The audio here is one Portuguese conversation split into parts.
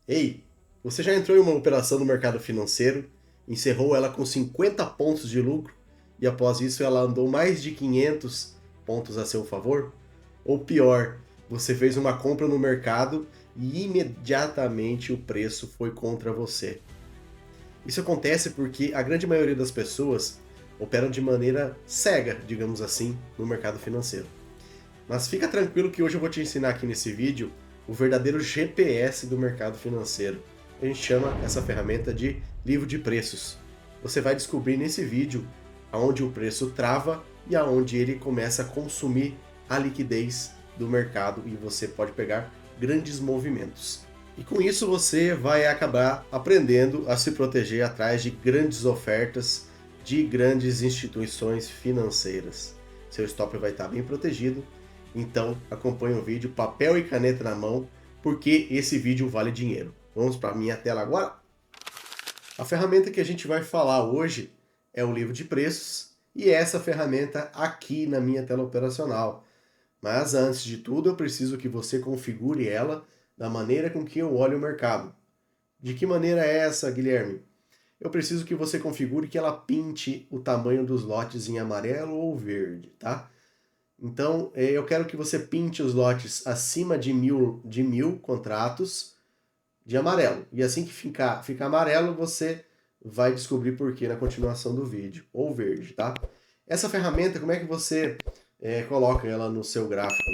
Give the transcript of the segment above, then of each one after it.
Ei, você já entrou em uma operação no mercado financeiro, encerrou ela com 50 pontos de lucro e após isso ela andou mais de 500 pontos a seu favor? Ou pior, você fez uma compra no mercado e imediatamente o preço foi contra você? Isso acontece porque a grande maioria das pessoas operam de maneira cega, digamos assim, no mercado financeiro. Mas fica tranquilo que hoje eu vou te ensinar aqui nesse vídeo o verdadeiro GPS do mercado financeiro. A gente chama essa ferramenta de livro de preços. Você vai descobrir nesse vídeo aonde o preço trava e aonde ele começa a consumir a liquidez do mercado e você pode pegar grandes movimentos. E com isso você vai acabar aprendendo a se proteger atrás de grandes ofertas de grandes instituições financeiras. Seu stop vai estar bem protegido, então acompanhe o vídeo, papel e caneta na mão, porque esse vídeo vale dinheiro. Vamos para a minha tela agora? A ferramenta que a gente vai falar hoje é o livro de preços e é essa ferramenta aqui na minha tela operacional. Mas antes de tudo, eu preciso que você configure ela da maneira com que eu olho o mercado. De que maneira é essa, Guilherme? Eu preciso que você configure que ela pinte o tamanho dos lotes em amarelo ou verde, tá? Então, eu quero que você pinte os lotes acima de mil contratos de amarelo. E assim que ficar amarelo, você vai descobrir por que na continuação do vídeo. Ou verde, tá? Essa ferramenta, como é que você coloca ela no seu gráfico,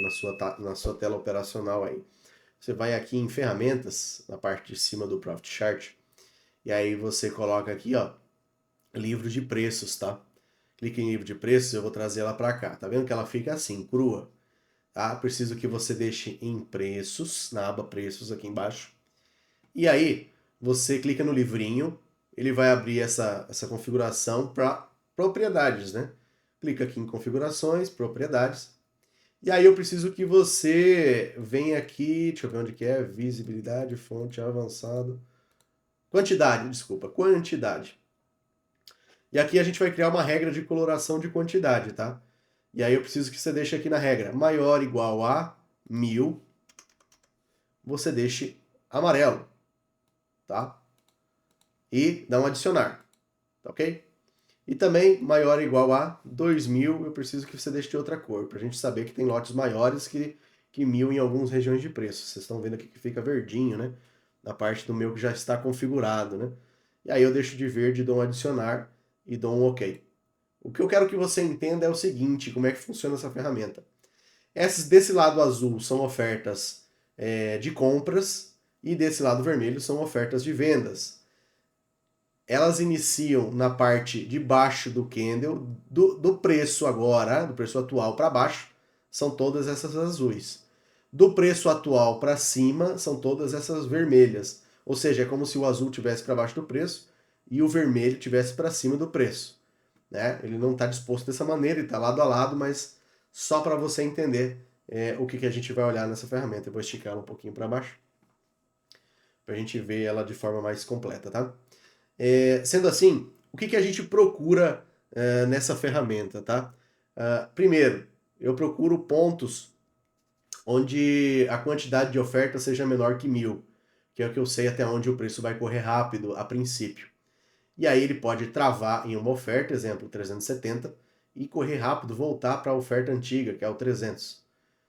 na sua tela operacional aí? Você vai aqui em ferramentas, na parte de cima do Profit Chart, e aí você coloca aqui, ó, livro de preços, tá? Clique em livro de preços, eu vou trazer ela para cá. Tá vendo que ela fica assim, crua? Tá? Preciso que você deixe em preços, na aba preços aqui embaixo. E aí, você clica no livrinho, ele vai abrir essa configuração para propriedades, né? Clica aqui em configurações, propriedades. E aí eu preciso que você venha aqui, deixa eu ver onde que é, visibilidade, fonte, avançado. Quantidade, desculpa, quantidade. E aqui a gente vai criar uma regra de coloração de quantidade, tá? E aí eu preciso que você deixe aqui na regra maior ou igual a 1000, você deixe amarelo, tá? E dá um adicionar, tá ok? E também maior ou igual a 2000, eu preciso que você deixe de outra cor, para a gente saber que tem lotes maiores que 1000 em algumas regiões de preço. Vocês estão vendo aqui que fica verdinho, né? Na parte do meu que já está configurado, né? E aí eu deixo de verde, dou um adicionar e dou um ok. O que eu quero que você entenda é o seguinte, como é que funciona essa ferramenta. Essas desse lado azul são ofertas de compras e desse lado vermelho são ofertas de vendas. Elas iniciam na parte de baixo do candle, do preço agora, do preço atual para baixo, são todas essas azuis. Do preço atual para cima, são todas essas vermelhas. Ou seja, é como se o azul tivesse para baixo do preço e o vermelho tivesse para cima do preço. Né? Ele não está disposto dessa maneira, ele está lado a lado, mas só para você entender o que a gente vai olhar nessa ferramenta. Eu vou esticar ela um pouquinho para baixo, para a gente ver ela de forma mais completa, tá? Sendo assim, o que a gente procura nessa ferramenta, tá? Primeiro, eu procuro pontos onde a quantidade de oferta seja menor que 1000, que é o que eu sei até onde o preço vai correr rápido a princípio. E aí ele pode travar em uma oferta, exemplo 370, e correr rápido, voltar para a oferta antiga, que é o 300.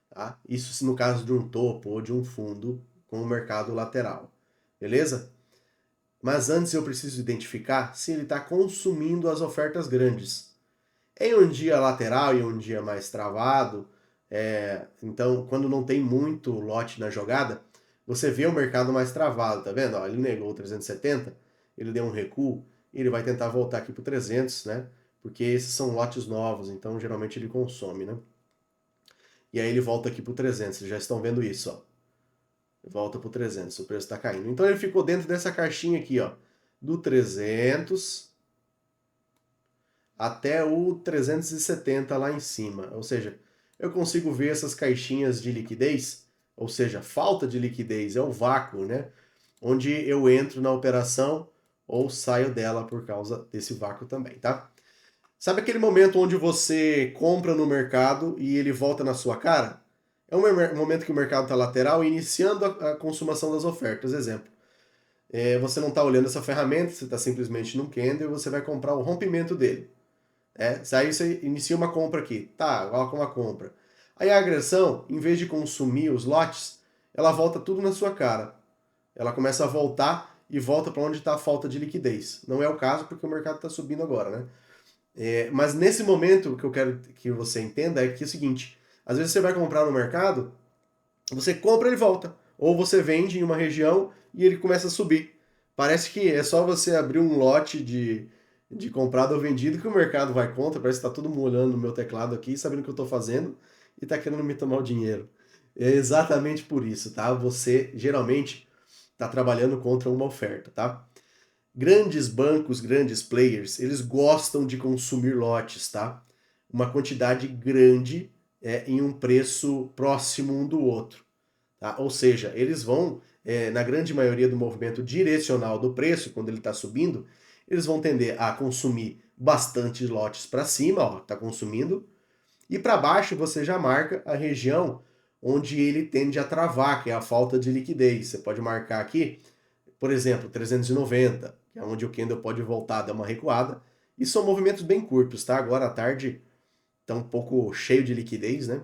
Tá? Isso no caso de um topo ou de um fundo com o mercado lateral. Beleza? Mas antes eu preciso identificar se ele está consumindo as ofertas grandes. Em um dia lateral e um dia mais travado, então quando não tem muito lote na jogada, você vê o mercado mais travado, tá vendo? Ó, ele negou 370, ele deu um recuo, e ele vai tentar voltar aqui para o 300, né? Porque esses são lotes novos, então geralmente ele consome, né? E aí ele volta aqui para o 300, vocês já estão vendo isso, ó. Volta para o 300, o preço está caindo. Então ele ficou dentro dessa caixinha aqui, ó, do 300 até o 370 lá em cima. Ou seja, eu consigo ver essas caixinhas de liquidez, ou seja, falta de liquidez, é o vácuo, né? Onde eu entro na operação ou saio dela por causa desse vácuo também, tá? Sabe aquele momento onde você compra no mercado e ele volta na sua cara? É um momento que o mercado está lateral iniciando a consumação das ofertas. Exemplo, você não está olhando essa ferramenta, você está simplesmente num candle e você vai comprar o rompimento dele. Aí você inicia uma compra aqui, tá, coloca uma compra. Aí a agressão, em vez de consumir os lotes, ela volta tudo na sua cara. Ela começa a voltar e volta para onde está a falta de liquidez. Não é o caso porque o mercado está subindo agora, né? Mas nesse momento, o que eu quero que você entenda é que é o seguinte, às vezes você vai comprar no mercado, você compra e ele volta. Ou você vende em uma região e ele começa a subir. Parece que é só você abrir um lote de comprado ou vendido que o mercado vai contra. Parece que está todo mundo olhando no meu teclado aqui, sabendo o que eu estou fazendo e está querendo me tomar o dinheiro. É exatamente por isso, tá? Você geralmente está trabalhando contra uma oferta, tá? Grandes bancos, grandes players, eles gostam de consumir lotes, tá? Uma quantidade grande em um preço próximo um do outro. Tá? Ou seja, eles vão, na grande maioria do movimento direcional do preço, quando ele está subindo, eles vão tender a consumir bastante lotes para cima, ó, está consumindo, e para baixo você já marca a região onde ele tende a travar, que é a falta de liquidez. Você pode marcar aqui, por exemplo, 390, que é onde o candle pode voltar, dar uma recuada, e são movimentos bem curtos, tá? Agora à tarde está um pouco cheio de liquidez, né?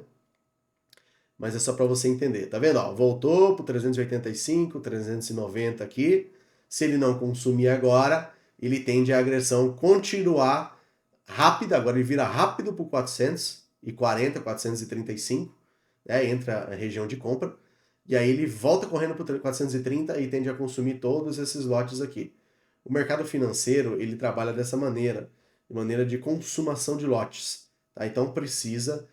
Mas é só para você entender. Tá vendo? Ó, voltou para 385, 390 aqui. Se ele não consumir agora, ele tende a agressão continuar rápida. Agora ele vira rápido para 440, 435, né? Entra a região de compra. E aí ele volta correndo para 430 e tende a consumir todos esses lotes aqui. O mercado financeiro, ele trabalha dessa maneira, de maneira de consumação de lotes. Tá? Então precisa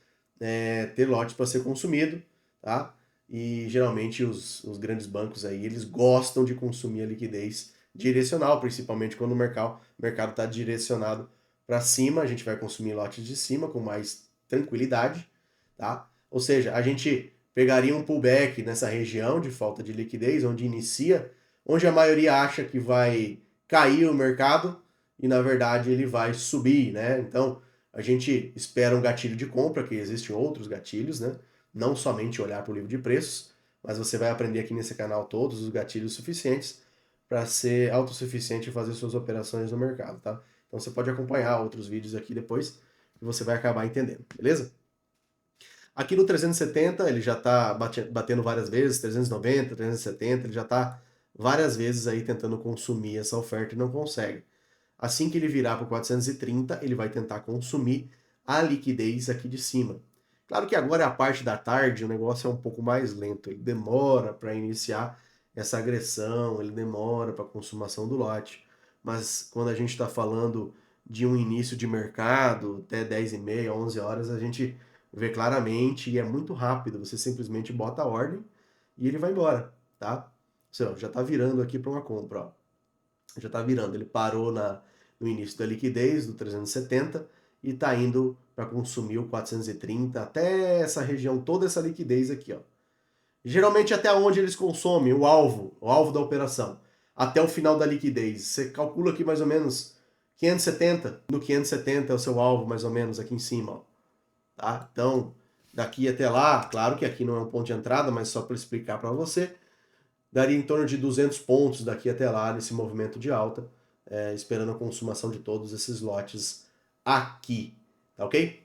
ter lotes para ser consumido, tá? E geralmente os grandes bancos aí, eles gostam de consumir a liquidez direcional, principalmente quando o mercado está direcionado para cima, a gente vai consumir lotes de cima com mais tranquilidade, tá? Ou seja, a gente pegaria um pullback nessa região de falta de liquidez, onde inicia, onde a maioria acha que vai cair o mercado e na verdade ele vai subir, né? Então, a gente espera um gatilho de compra, que existem outros gatilhos, né? Não somente olhar para o livro de preços, mas você vai aprender aqui nesse canal todos os gatilhos suficientes para ser autossuficiente e fazer suas operações no mercado, tá? Então você pode acompanhar outros vídeos aqui depois que você vai acabar entendendo, beleza? Aqui no 370 ele já está batendo várias vezes, 390, 370, ele já está várias vezes aí tentando consumir essa oferta e não consegue. Assim que ele virar para o 430, ele vai tentar consumir a liquidez aqui de cima. Claro que agora é a parte da tarde, o negócio é um pouco mais lento, ele demora para iniciar essa agressão, ele demora para a consumação do lote. Mas quando a gente está falando de um início de mercado, até 10h30, 11 horas, a gente vê claramente e é muito rápido. Você simplesmente bota a ordem e ele vai embora, tá? Já está virando aqui para uma compra, ó. Já está virando. Ele parou no início da liquidez do 370 e está indo para consumir o 430 até essa região, toda essa liquidez aqui, ó. Geralmente até onde eles consomem, o alvo da operação, até o final da liquidez. Você calcula aqui mais ou menos 570, no 570 é o seu alvo mais ou menos aqui em cima, ó. Tá? Então, daqui até lá, claro que aqui não é um ponto de entrada, mas só para explicar para você, daria em torno de 200 pontos daqui até lá nesse movimento de alta, esperando a consumação de todos esses lotes aqui, tá ok?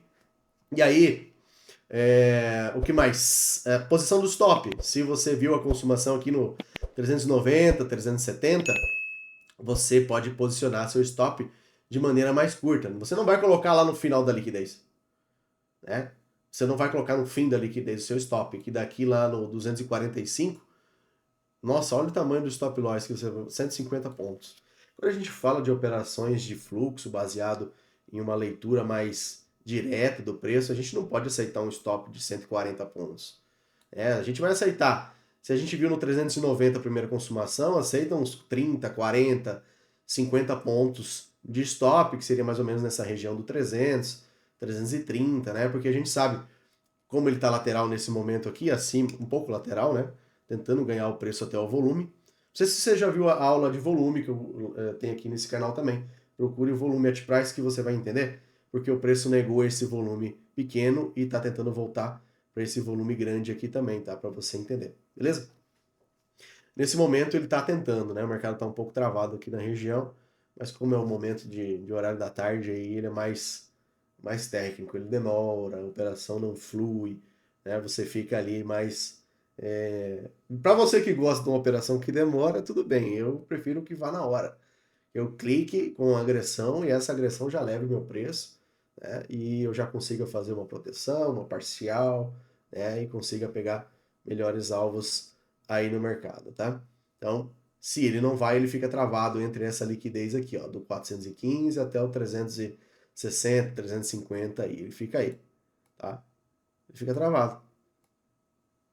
E aí, o que mais? Posição do stop. Se você viu a consumação aqui no 390, 370, você pode posicionar seu stop de maneira mais curta. Você não vai colocar lá no final da liquidez, né? Você não vai colocar no fim da liquidez o seu stop, que daqui lá no 245, nossa, olha o tamanho do stop loss que você 150 pontos. Quando a gente fala de operações de fluxo baseado em uma leitura mais direta do preço, a gente não pode aceitar um stop de 140 pontos. A gente vai aceitar. Se a gente viu no 390 a primeira consumação, aceita uns 30, 40, 50 pontos de stop, que seria mais ou menos nessa região do 300, 330, né? Porque a gente sabe como ele está lateral nesse momento aqui, assim, um pouco lateral, né? Tentando ganhar o preço até o volume. Não sei se você já viu a aula de volume que eu tenho aqui nesse canal também. Procure o volume at price que você vai entender, porque o preço negou esse volume pequeno e está tentando voltar para esse volume grande aqui também, tá? Para você entender, beleza? Nesse momento ele está tentando, né? O mercado está um pouco travado aqui na região, mas como é o momento de horário da tarde, aí ele é mais técnico, ele demora, a operação não flui, né? Você fica ali mais. Para você que gosta de uma operação que demora, tudo bem, eu prefiro que vá na hora. Eu clique com agressão e essa agressão já leva o meu preço, né? E eu já consiga fazer uma proteção, uma parcial, né? E consiga pegar melhores alvos aí no mercado, tá? Então, se ele não vai, ele fica travado entre essa liquidez aqui, ó, do 415 até o 360, 350 aí, ele fica aí, tá? Ele fica travado,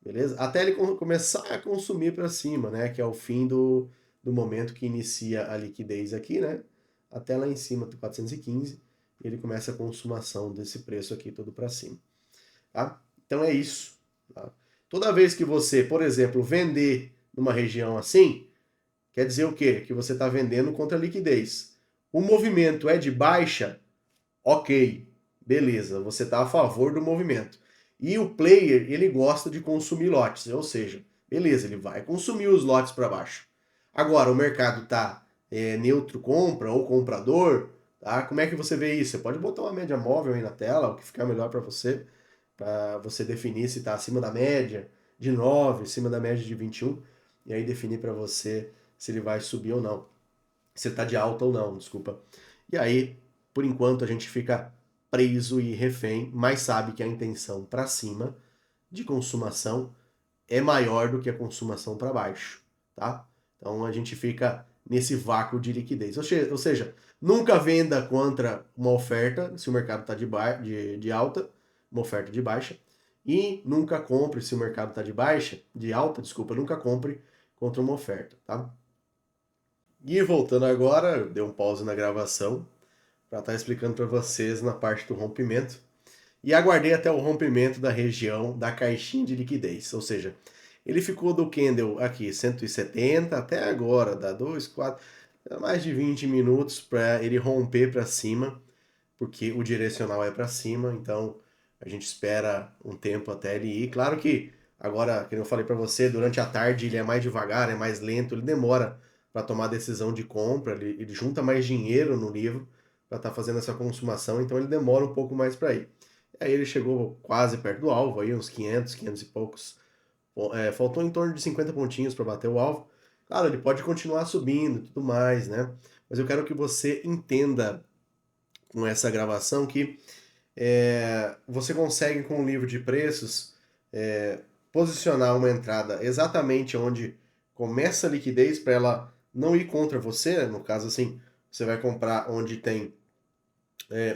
beleza? Até ele começar a consumir para cima, né? Que é o fim do momento que inicia a liquidez aqui, né? Até lá em cima do 415, ele começa a consumação desse preço aqui todo para cima, tá? Então é isso, tá? Toda vez que você, por exemplo, vender numa região assim, quer dizer o quê? Que você está vendendo contra a liquidez. O movimento é de baixa, ok, beleza, você está a favor do movimento. E o player, ele gosta de consumir lotes, ou seja, beleza, ele vai consumir os lotes para baixo. Agora, o mercado está neutro compra ou comprador, tá? Como é que você vê isso? Você pode botar uma média móvel aí na tela, o que ficar melhor para você definir se está acima da média de 9, acima da média de 21, e aí definir para você se ele vai subir ou não, se ele está de alta ou não, desculpa. E aí, por enquanto, a gente fica preso e refém, mas sabe que a intenção para cima de consumação é maior do que a consumação para baixo, tá? Então a gente fica nesse vácuo de liquidez. Ou seja, nunca venda contra uma oferta se o mercado está de alta, uma oferta de baixa, e nunca compre se o mercado está de alta, desculpa, nunca compre contra uma oferta, tá? E voltando agora, eu dei um pause na gravação para estar explicando para vocês na parte do rompimento. E aguardei até o rompimento da região da caixinha de liquidez, ou seja, ele ficou do candle aqui 170 até agora, dá 2, 4, mais de 20 minutos para ele romper para cima, porque o direcional é para cima, então a gente espera um tempo até ele ir. Claro que agora, como eu falei para você, durante a tarde ele é mais devagar, é mais lento, ele demora para tomar a decisão de compra, ele junta mais dinheiro no livro para estar fazendo essa consumação, então ele demora um pouco mais para ir. Aí ele chegou quase perto do alvo, aí uns 500, 500 e poucos. Faltou em torno de 50 pontinhos para bater o alvo. Claro, ele pode continuar subindo e tudo mais, né? Mas eu quero que você entenda com essa gravação que você consegue com o livro de preços posicionar uma entrada exatamente onde começa a liquidez para ela não ir contra você, né? No caso assim, você vai comprar onde tem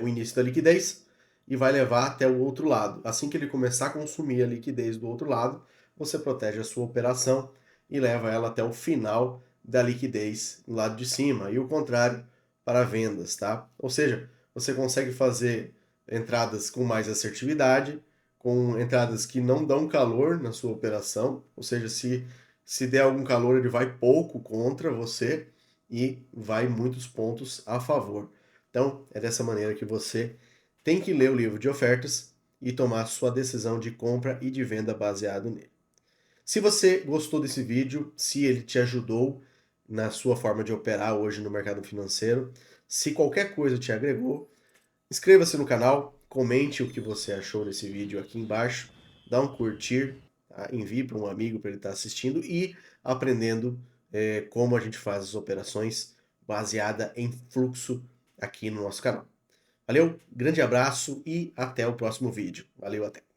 o início da liquidez e vai levar até o outro lado. Assim que ele começar a consumir a liquidez do outro lado, você protege a sua operação e leva ela até o final da liquidez do lado de cima. E o contrário para vendas, tá? Ou seja, você consegue fazer entradas com mais assertividade, com entradas que não dão calor na sua operação, ou seja, se der algum calor, ele vai pouco contra você e vai muitos pontos a favor. Então, é dessa maneira que você tem que ler o livro de ofertas e tomar sua decisão de compra e de venda baseado nele. Se você gostou desse vídeo, se ele te ajudou na sua forma de operar hoje no mercado financeiro, se qualquer coisa te agregou, inscreva-se no canal, comente o que você achou desse vídeo aqui embaixo, dá um curtir, tá? Envie para um amigo para ele estar assistindo e aprendendo como a gente faz as operações baseada em fluxo aqui no nosso canal. Valeu, grande abraço e até o próximo vídeo. Valeu, até!